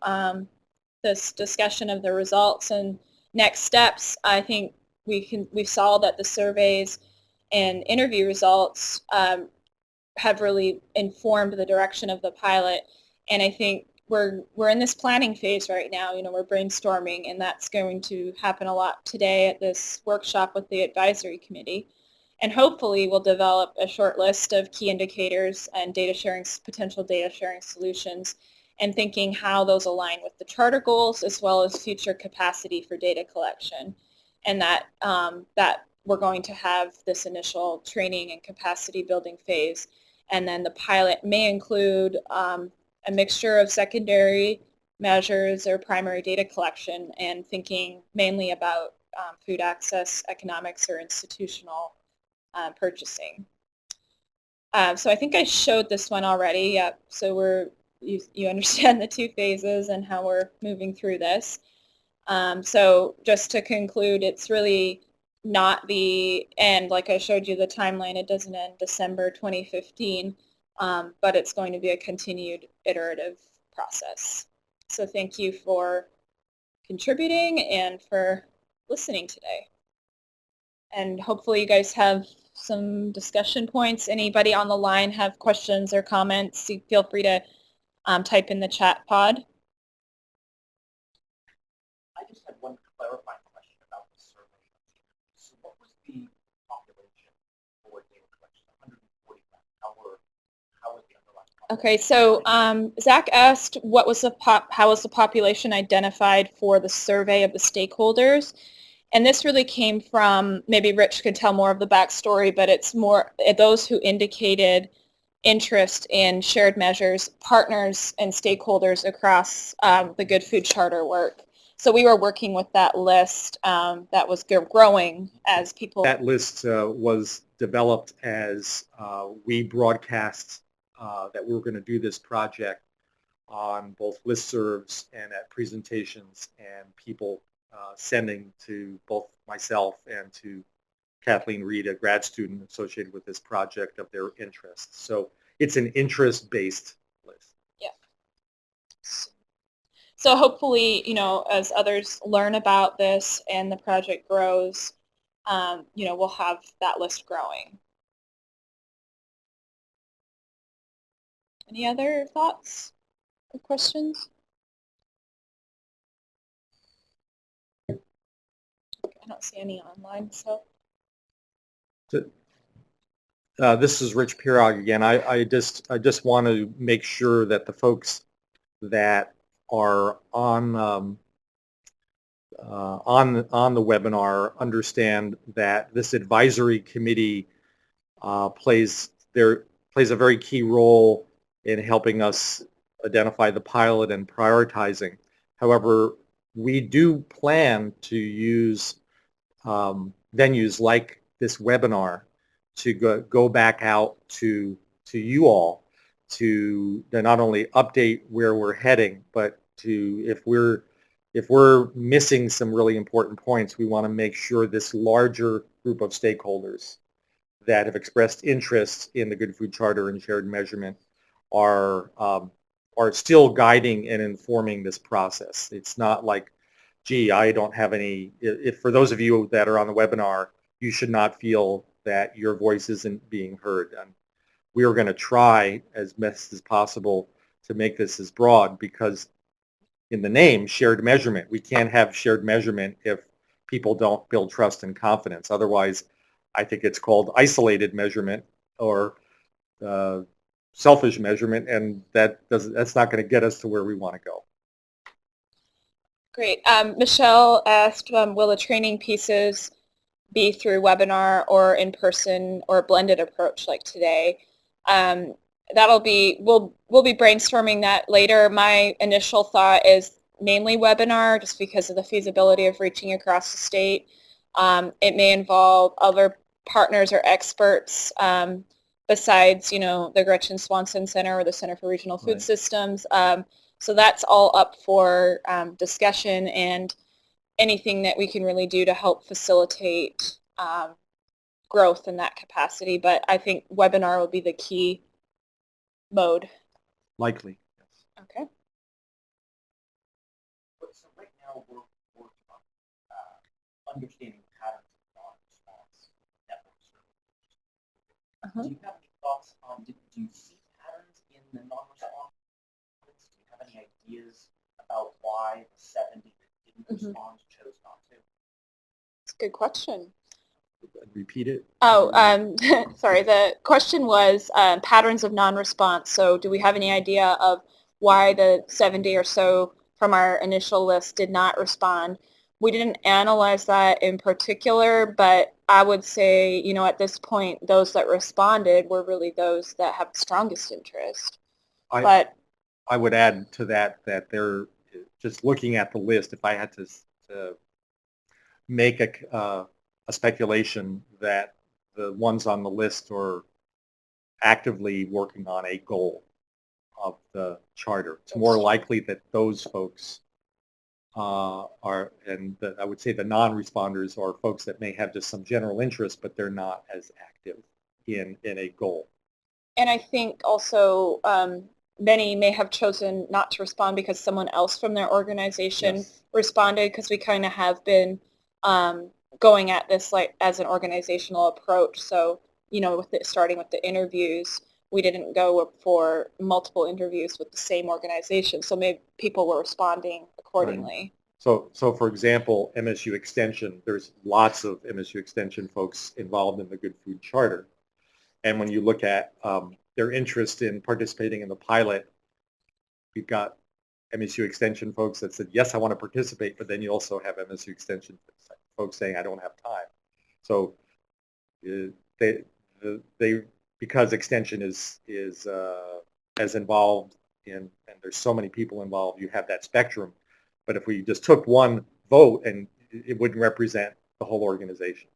this discussion of the results and next steps, I think we saw that the surveys and interview results have really informed the direction of the pilot. And I think we're in this planning phase right now. We're brainstorming, and that's going to happen a lot today at this workshop with the advisory committee. And hopefully we'll develop a short list of key indicators and potential data sharing solutions, and thinking how those align with the charter goals as well as future capacity for data collection. And that we're going to have this initial training and capacity building phase. And then the pilot may include a mixture of secondary measures or primary data collection, and thinking mainly about food access, economics, or institutional purchasing. So I think I showed this one already. Yep. So you understand the two phases and how we're moving through this. So just to conclude, it's really not the end. Like I showed you the timeline, it doesn't end December 2015, but it's going to be a continued iterative process. So thank you for contributing and for listening today. And hopefully you guys have some discussion points. Anybody on the line have questions or comments, feel free to type in the chat pod. I just had one clarifying question about the survey. So what was the population for data collection? 145. How was the underlying population? Okay, so Zach asked how was the population identified for the survey of the stakeholders, and this really came from, maybe Rich could tell more of the backstory, but it's more those who indicated interest in shared measures, partners and stakeholders across the Good Food Charter work. So we were working with that list that was growing as people. That list was developed as we broadcast that we were going to do this project on both listservs and at presentations, and people sending to both myself and to Kathleen Reed, a grad student associated with this project, of their interests. So it's an interest-based list. Yeah. So hopefully, as others learn about this and the project grows, we'll have that list growing. Any other thoughts or questions? I don't see any online, so. This is Rich Pirog again. I just want to make sure that the folks that are on the webinar understand that this advisory committee plays a very key role in helping us identify the pilot and prioritizing. However, we do plan to use venues like this webinar to go back out to you all to not only update where we're heading, but to if we're missing some really important points, we want to make sure this larger group of stakeholders that have expressed interest in the Good Food Charter and shared measurement are still guiding and informing this process. It's not like, gee, I don't have any. If for those of you that are on the webinar, you should not feel that your voice isn't being heard. And we are going to try as best as possible to make this as broad, because in the name, shared measurement, we can't have shared measurement if people don't build trust and confidence. Otherwise, I think it's called isolated measurement or selfish measurement, and that's not going to get us to where we want to go. Great. Michelle asked, will the training pieces be through webinar or in person or a blended approach like today? We'll be brainstorming that later. My initial thought is mainly webinar, just because of the feasibility of reaching across the state. It may involve other partners or experts besides, the Gretchen Swanson Center or the Center for Regional Food Systems. So that's all up for discussion and anything that we can really do to help facilitate growth in that capacity. But I think webinar will be the key mode. Likely. Yes. Okay. So right now we're working on understanding patterns of non-response network surveys. Do you have any thoughts on, do you see patterns in the non-response? Do you have any ideas about why the 70 that didn't respond chose not to? That's a good question. Repeat it. Oh, sorry. The question was patterns of non-response. So do we have any idea of why the 70 or so from our initial list did not respond? We didn't analyze that in particular, but I would say, at this point, those that responded were really those that have the strongest interest. I would add to that they're just looking at the list. If I had to make a speculation, that the ones on the list are actively working on a goal of the charter. It's more likely that those folks I would say the non-responders are folks that may have just some general interest, but they're not as active in a goal. And I think also many may have chosen not to respond because someone else from their organization responded, because we kind of have been going at this like as an organizational approach. So, starting with the interviews, we didn't go for multiple interviews with the same organization. So maybe people were responding accordingly. Right. So for example, MSU Extension, there's lots of MSU Extension folks involved in the Good Food Charter. And when you look at their interest in participating in the pilot, we've got MSU Extension folks that said, yes, I want to participate, but then you also have MSU Extension folks saying, I don't have time. So because Extension is as involved and there's so many people involved, you have that spectrum. But if we just took one vote, and it wouldn't represent the whole organization.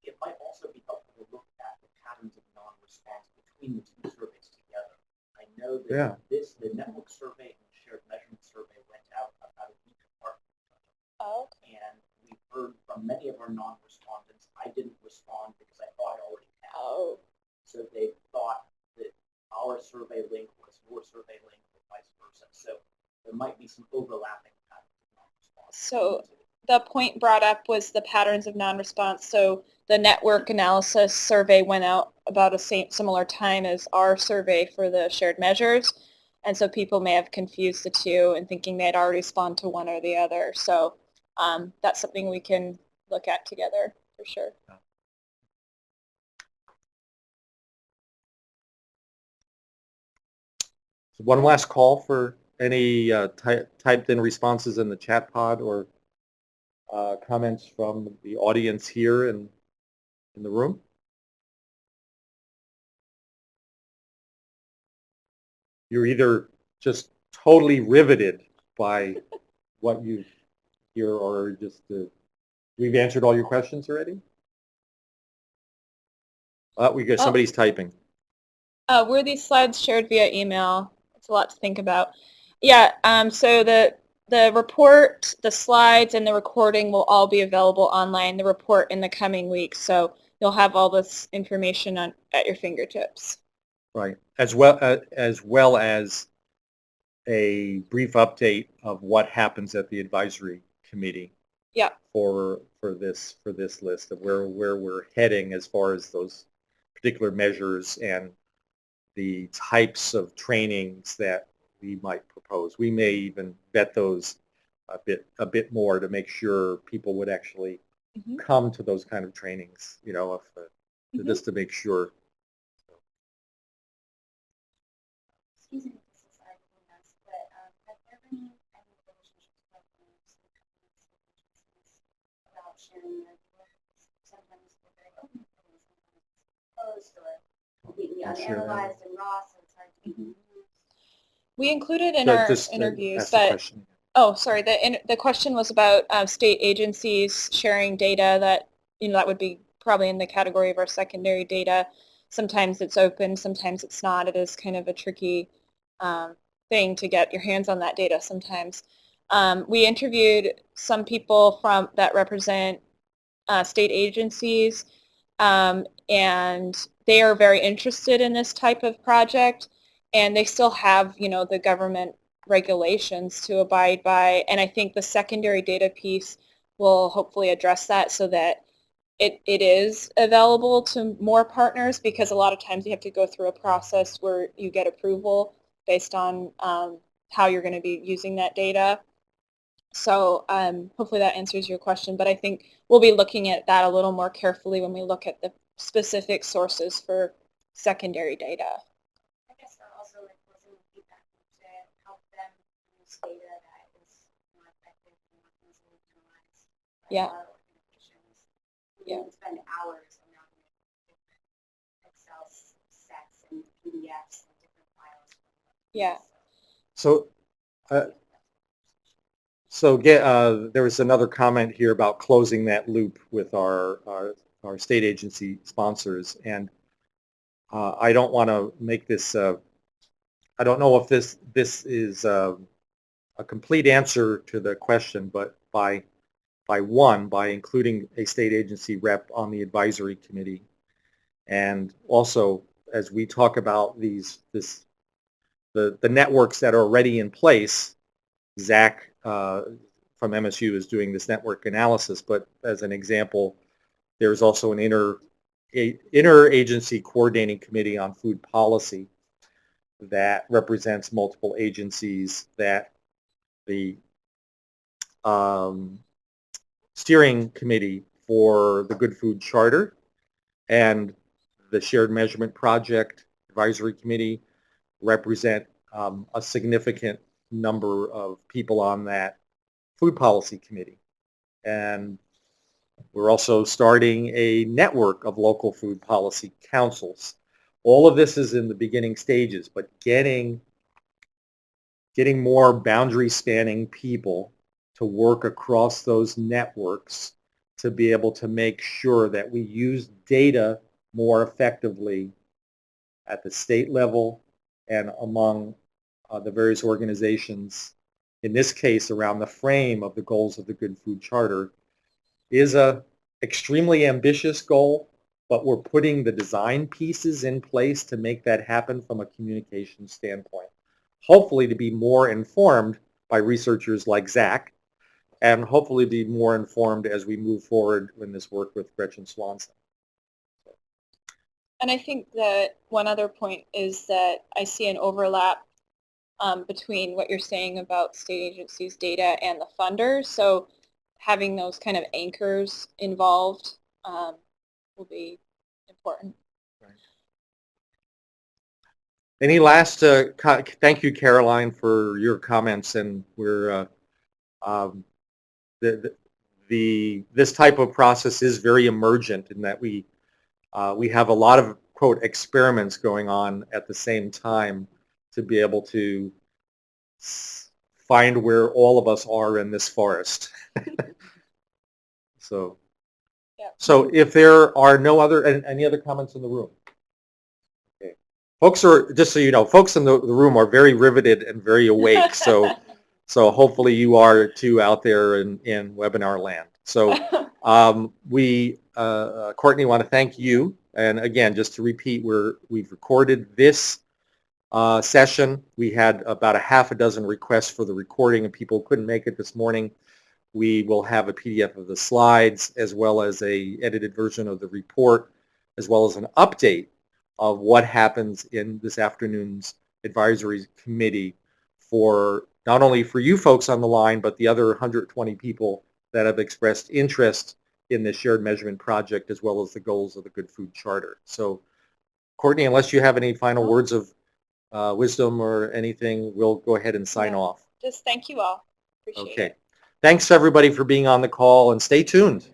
It might also be helpful to look at the patterns of non-response between the two surveys together. I know that the network survey and the shared measurement survey went out about a week apart from each other. Oh. And we've heard from many of our non-respondents, I didn't respond because I thought I already had. Oh. So they thought that our survey link was your survey link, or vice versa. So there might be some overlapping patterns of non-response? So the point brought up was the patterns of non-response. So the network analysis survey went out about a similar time as our survey for the shared measures. And so people may have confused the two and thinking they'd already respond to one or the other. So that's something we can look at together for sure. So one last call for any typed in responses in the chat pod or comments from the audience here in the room. You're either just totally riveted by what you hear, or just we've answered all your questions already. We got somebody's typing. Were these slides shared via email? It's a lot to think about. Yeah. So the report, the slides, and the recording will all be available online. The report in the coming weeks, so you'll have all this information at your fingertips. Right, as well as a brief update of what happens at the advisory committee. Yeah. For this list of where we're heading as far as those particular measures and the types of trainings that we might propose. We may even vet those a bit more to make sure people would actually come to those kind of trainings. You know, just to make sure. Excuse me, this is us, but have there been any relationships with companies about sharing their data? Sometimes they're very open, sometimes it's closed or completely unanalyzed and raw, so it's hard to get used. We included in our interviews, but oh, sorry, the question was about state agencies sharing data that, that would be probably in the category of our secondary data. Sometimes it's open, sometimes it's not. It is kind of a tricky thing to get your hands on that data sometimes. We interviewed some people that represent state agencies, and they are very interested in this type of project, and they still have, the government regulations to abide by, and I think the secondary data piece will hopefully address that so that it is available to more partners, because a lot of times you have to go through a process where you get approval based on how you're going to be using that data. So hopefully that answers your question, but I think we'll be looking at that a little more carefully when we look at the specific sources for secondary data. I guess also listening to feedback to help them use data that is more effective and more easily analyzed by our organizations. We can spend hours around different Excel sets and PDFs and different files. Yeah. There was another comment here about closing that loop with our state agency sponsors, and I don't want to make this. I don't know if this is a complete answer to the question, but by including a state agency rep on the advisory committee, and also as we talk about the networks that are already in place. Zach from MSU is doing this network analysis, but as an example, there's also an interagency coordinating committee on food policy that represents multiple agencies, that the steering committee for the Good Food Charter and the Shared Measurement Project Advisory Committee represent a significant number of people on that food policy committee. And we're also starting a network of local food policy councils. All of this is in the beginning stages, but getting more boundary spanning people to work across those networks to be able to make sure that we use data more effectively at the state level and among the various organizations, in this case around the frame of the goals of the Good Food Charter, is a extremely ambitious goal, but we're putting the design pieces in place to make that happen from a communication standpoint. Hopefully to be more informed by researchers like Zach, and hopefully be more informed as we move forward in this work with Gretchen Swanson. And I think that one other point is that I see an overlap between what you're saying about state agencies' data and the funders. So having those kind of anchors involved will be important. Any last, thank you, Caroline, for your comments, and we're, this type of process is very emergent in that we have a lot of, quote, experiments going on at the same time to be able to find where all of us are in this forest. So, yeah. So if there are no other, any other comments in the room? Okay. Folks are, just so you know, folks in the room are very riveted and very awake, so hopefully you are too out there in webinar land. So Courtney, want to thank you, and again, just to repeat, we've recorded this session. We had about a half a dozen requests for the recording, and people couldn't make it this morning. We will have a PDF of the slides, as well as a edited version of the report, as well as an update of what happens in this afternoon's advisory committee, for not only for you folks on the line, but the other 120 people that have expressed interest in the shared measurement project, as well as the goals of the Good Food Charter. So, Courtney, unless you have any final words of wisdom or anything, we'll go ahead and sign off. Just thank you all. Appreciate it. Thanks everybody for being on the call, and stay tuned.